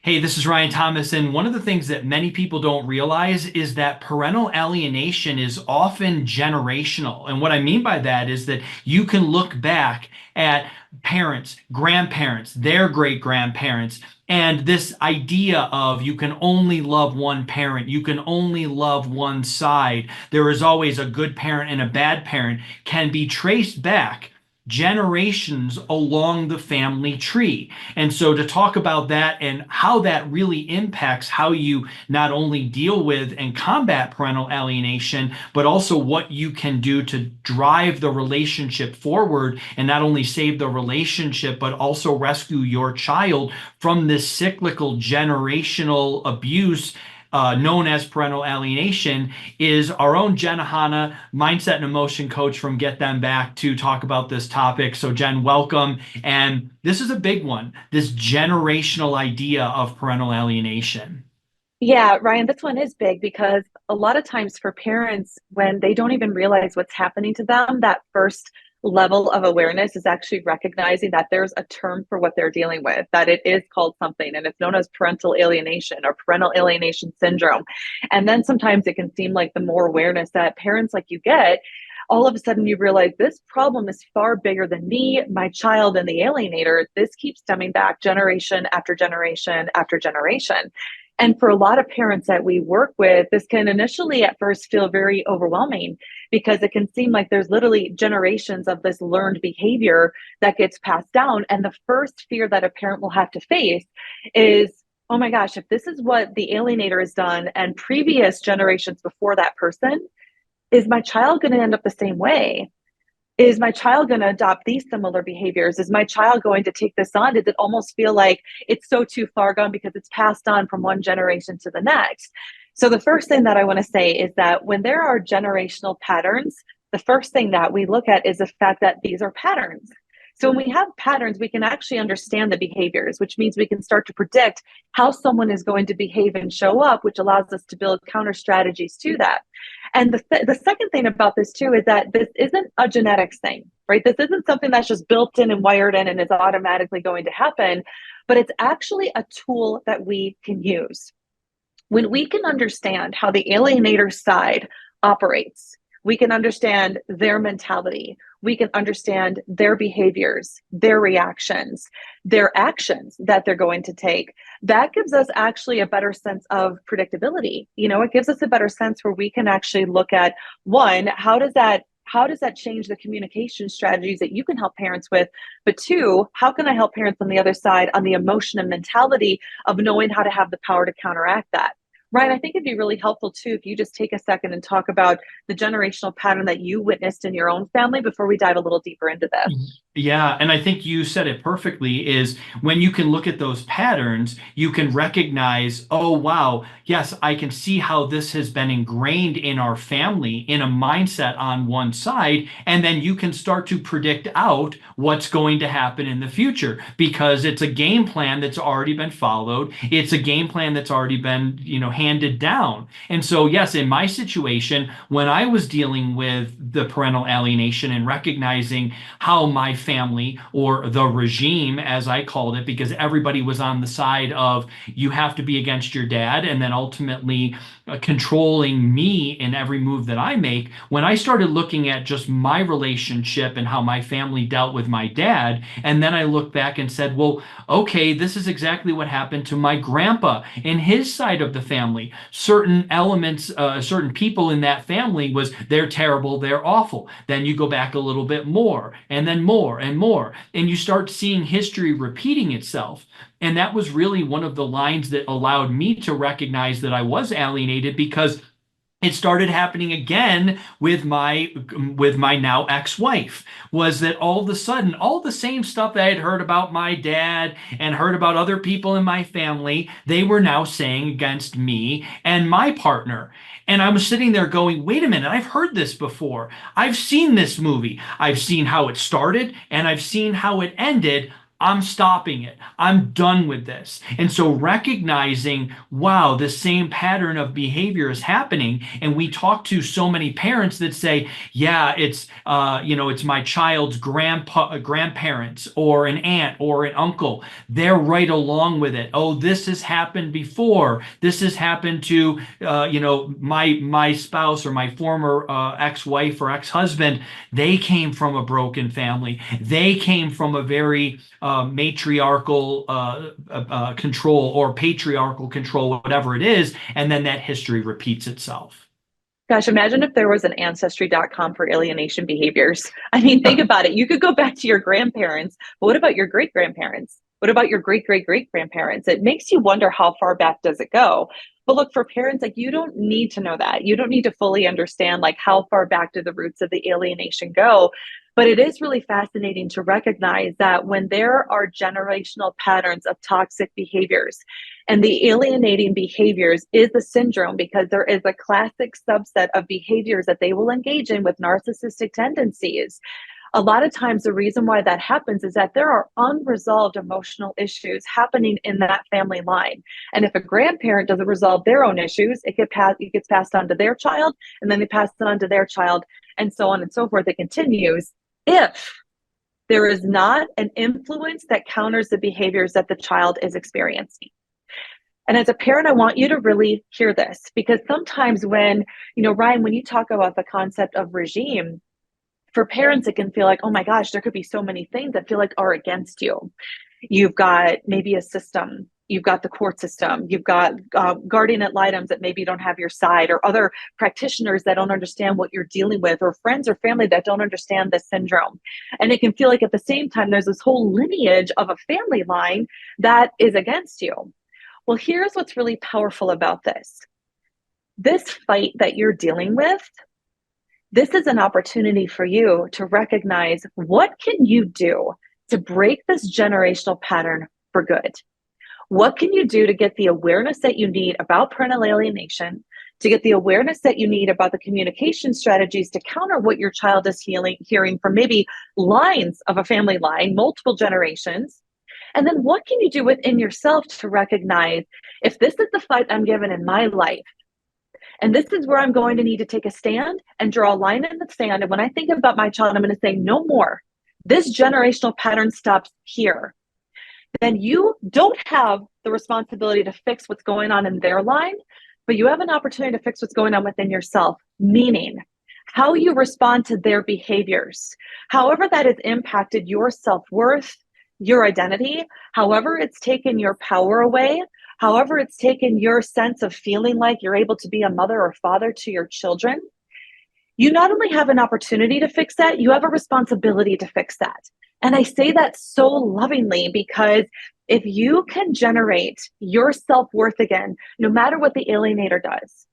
Hey, this is Ryan Thomas, and one of the things that many people don't realize is that parental alienation is often generational. And what I mean by that is that you can look back at parents, grandparents, their great grandparents, and this idea of you can only love one parent, you can only love one side, there is always a good parent and a bad parent, can be traced back generations along the family tree. And so to talk about that and how that really impacts how you not only deal with and combat parental alienation, but also what you can do to drive the relationship forward and not only save the relationship, but also rescue your child from this cyclical generational abuse known as parental alienation, is our own Jen Hanna, mindset and emotion coach from Get Them Back, to talk about this topic. So Jen, welcome. And this is a big one, this generational idea of parental alienation. Yeah, Ryan, this one is big because a lot of times for parents, when they don't even realize what's happening to them, that first level of awareness is actually recognizing that there's a term for what they're dealing with, that it is called something, and it's known as parental alienation or parental alienation syndrome. And then sometimes it can seem like the more awareness that parents like you get, all of a sudden you realize this problem is far bigger than me, my child, and the alienator. This keeps stemming back generation after generation after generation. And for a lot of parents that we work with, this can initially at first feel very overwhelming because it can seem like there's literally generations of this learned behavior that gets passed down. And the first fear that a parent will have to face is, oh my gosh, if this is what the alienator has done and previous generations before that person, is my child going to end up the same way? Is my child going to adopt these similar behaviors? Is my child going to take this on? Does it almost feel like it's so too far gone because it's passed on from one generation to the next? So, the first thing that I want to say is that when there are generational patterns, the first thing that we look at is the fact that these are patterns. So, when we have patterns, we can actually understand the behaviors, which means we can start to predict how someone is going to behave and show up, which allows us to build counter strategies to that. And the second thing about this too is that this isn't a genetics thing, right? This isn't something that's just built in and wired in and is automatically going to happen, but it's actually a tool that we can use. When we can understand how the alienator side operates, we can understand their mentality. We can understand their behaviors, their reactions, their actions that they're going to take. That gives us actually a better sense of predictability. It gives us a better sense where we can actually look at, one, how does that change the communication strategies that you can help parents with? But two, how can I help parents on the other side on the emotion and mentality of knowing how to have the power to counteract that? Ryan, I think it'd be really helpful too if you just take a second and talk about the generational pattern that you witnessed in your own family before we dive a little deeper into this. Yeah, and I think you said it perfectly, is when you can look at those patterns, you can recognize, oh, wow, yes, I can see how this has been ingrained in our family in a mindset on one side, and then you can start to predict out what's going to happen in the future because it's a game plan that's already been followed. It's a game plan that's already been, handed down. And so, yes, in my situation, when I was dealing with the parental alienation and recognizing how my family, or the regime as I called it, because everybody was on the side of you have to be against your dad, and then ultimately controlling me in every move that I make. When I started looking at just my relationship and how my family dealt with my dad, and then I looked back and said, well, okay, this is exactly what happened to my grandpa and his side of the family. Certain elements, certain people in that family was they're terrible, they're awful. Then you go back a little bit more, and then more and more, and you start seeing history repeating itself. And that was really one of the lines that allowed me to recognize that I was alienated, because it started happening again with my now ex-wife. Was that all of a sudden all the same stuff that I had heard about my dad and heard about other people in my family, they were now saying against me and my partner. And I was sitting there going, wait a minute, I've heard this before. I've seen this movie. I've seen how it started and I've seen how it ended. I'm stopping it. I'm done with this. And so recognizing, wow, the same pattern of behavior is happening. And we talk to so many parents that say, yeah, it's my child's grandparents or an aunt or an uncle. They're right along with it. Oh, this has happened before. This has happened to, my spouse or my former ex-wife or ex-husband. They came from a broken family. They came from a very matriarchal control or patriarchal control, whatever it is, and then that history repeats itself. Gosh, imagine if there was an ancestry.com for alienation behaviors. I mean, think about it. You could go back to your grandparents, but what about your great grandparents? What about your great great great grandparents? It makes you wonder, how far back does it go? But look, for parents, like, you don't need to know that. You don't need to fully understand, like, how far back do the roots of the alienation go. But it is really fascinating to recognize that when there are generational patterns of toxic behaviors, and the alienating behaviors is the syndrome, because there is a classic subset of behaviors that they will engage in with narcissistic tendencies. A lot of times, the reason why that happens is that there are unresolved emotional issues happening in that family line. And if a grandparent doesn't resolve their own issues, it gets passed on to their child, and then they pass it on to their child, and so on and so forth. It continues if there is not an influence that counters the behaviors that the child is experiencing. And as a parent, I want you to really hear this, because sometimes when, Ryan, when you talk about the concept of regime, for parents, it can feel like, oh my gosh, there could be so many things that feel like are against you. You've got maybe a system, you've got the court system, you've got guardian ad litem that maybe don't have your side, or other practitioners that don't understand what you're dealing with, or friends or family that don't understand this syndrome. And it can feel like at the same time, there's this whole lineage of a family line that is against you. Well, here's what's really powerful about this. This fight that you're dealing with, this is an opportunity for you to recognize, what can you do to break this generational pattern for good? What can you do to get the awareness that you need about parental alienation, to get the awareness that you need about the communication strategies to counter what your child is hearing from maybe lines of a family line, multiple generations? And then what can you do within yourself to recognize, if this is the fight I'm given in my life, and this is where I'm going to need to take a stand and draw a line in the sand. And when I think about my child, I'm going to say, no more. This generational pattern stops here. Then you don't have the responsibility to fix what's going on in their line, but you have an opportunity to fix what's going on within yourself, meaning how you respond to their behaviors, however that has impacted your self-worth, your identity, however it's taken your power away, however it's taken your sense of feeling like you're able to be a mother or father to your children. You not only have an opportunity to fix that, you have a responsibility to fix that. And I say that so lovingly, because if you can generate your self-worth again, no matter what the alienator does,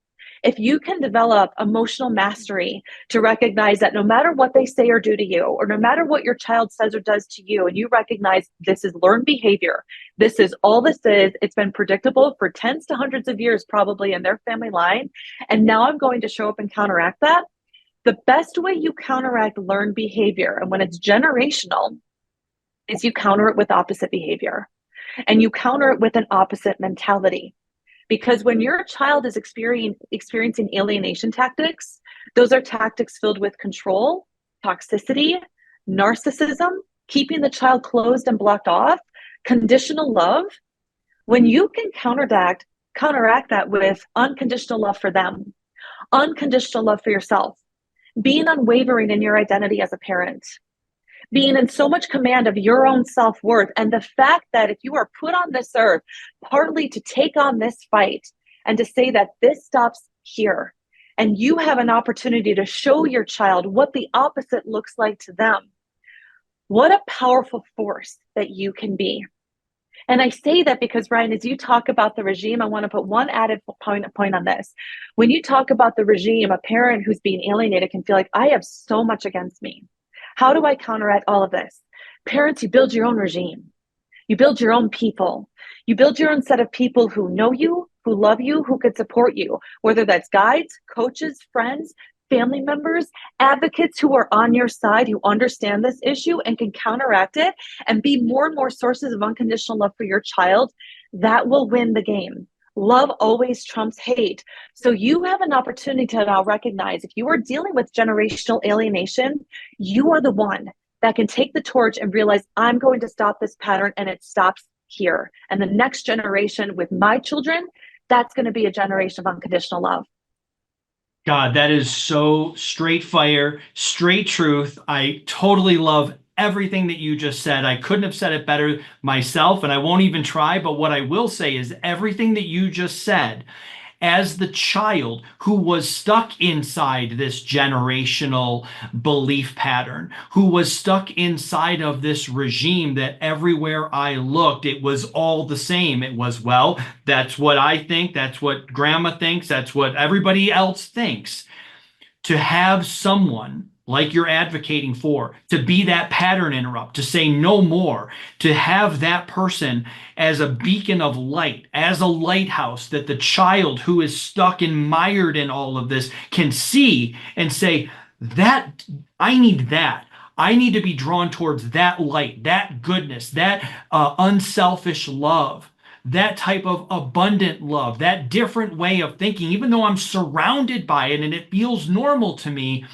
if you can develop emotional mastery to recognize that no matter what they say or do to you, or no matter what your child says or does to you, and you recognize this is learned behavior, this is all this is, it's been predictable for tens to hundreds of years, probably in their family line, and now I'm going to show up and counteract that. The best way you counteract learned behavior, and when it's generational, is you counter it with opposite behavior, and you counter it with an opposite mentality. Because when your child is experiencing alienation tactics, those are tactics filled with control, toxicity, narcissism, keeping the child closed and blocked off, conditional love. When you can counteract that with unconditional love for them, unconditional love for yourself, being unwavering in your identity as a parent, being in so much command of your own self-worth, and the fact that if you are put on this earth partly to take on this fight and to say that this stops here, and you have an opportunity to show your child what the opposite looks like to them, what a powerful force that you can be. And I say that because, Ryan, as you talk about the regime, I want to put one added point on this. When you talk about the regime, a parent who's being alienated can feel like, I have so much against me. How do I counteract all of this? Parents, you build your own regime. You build your own people. You build your own set of people who know you, who love you, who could support you, whether that's guides, coaches, friends, family members, advocates who are on your side, who understand this issue and can counteract it and be more and more sources of unconditional love for your child, that will win the game. Love always trumps hate. So you have an opportunity to now recognize if you are dealing with generational alienation, you are the one that can take the torch and realize, I'm going to stop this pattern, and it stops here. And the next generation with my children, that's going to be a generation of unconditional love. God, that is so straight fire, straight truth. I totally love everything that you just said. I couldn't have said it better myself, and I won't even try. But what I will say is everything that you just said, as the child who was stuck inside this generational belief pattern, who was stuck inside of this regime that everywhere I looked, it was all the same. It was, well, that's what I think, that's what grandma thinks, that's what everybody else thinks. To have someone like you're advocating for, to be that pattern interrupt, to say no more, to have that person as a beacon of light, as a lighthouse that the child who is stuck and mired in all of this can see and say, that I need that. I need to be drawn towards that light, that goodness, that unselfish love, that type of abundant love, that different way of thinking, even though I'm surrounded by it and it feels normal to me.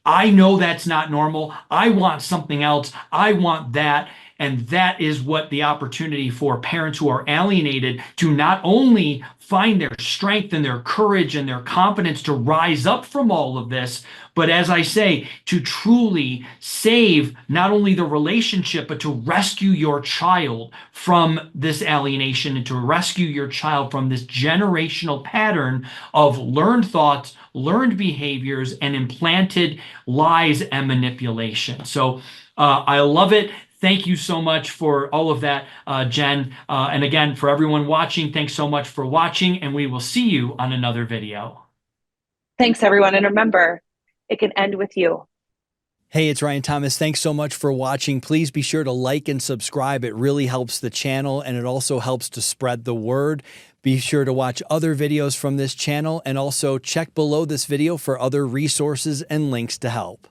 I know that's not normal. I want something else. I want that. And that is what the opportunity for parents who are alienated to not only find their strength and their courage and their confidence to rise up from all of this, but as I say, to truly save not only the relationship, but to rescue your child from this alienation and to rescue your child from this generational pattern of learned thoughts, learned behaviors, and implanted lies and manipulation. So I love it. Thank you so much for all of that, Jen. And again, for everyone watching, thanks so much for watching, and we will see you on another video. Thanks, everyone. And remember, it can end with you. Hey, it's Ryan Thomas. Thanks so much for watching. Please be sure to like and subscribe. It really helps the channel, and it also helps to spread the word. Be sure to watch other videos from this channel, and also check below this video for other resources and links to help.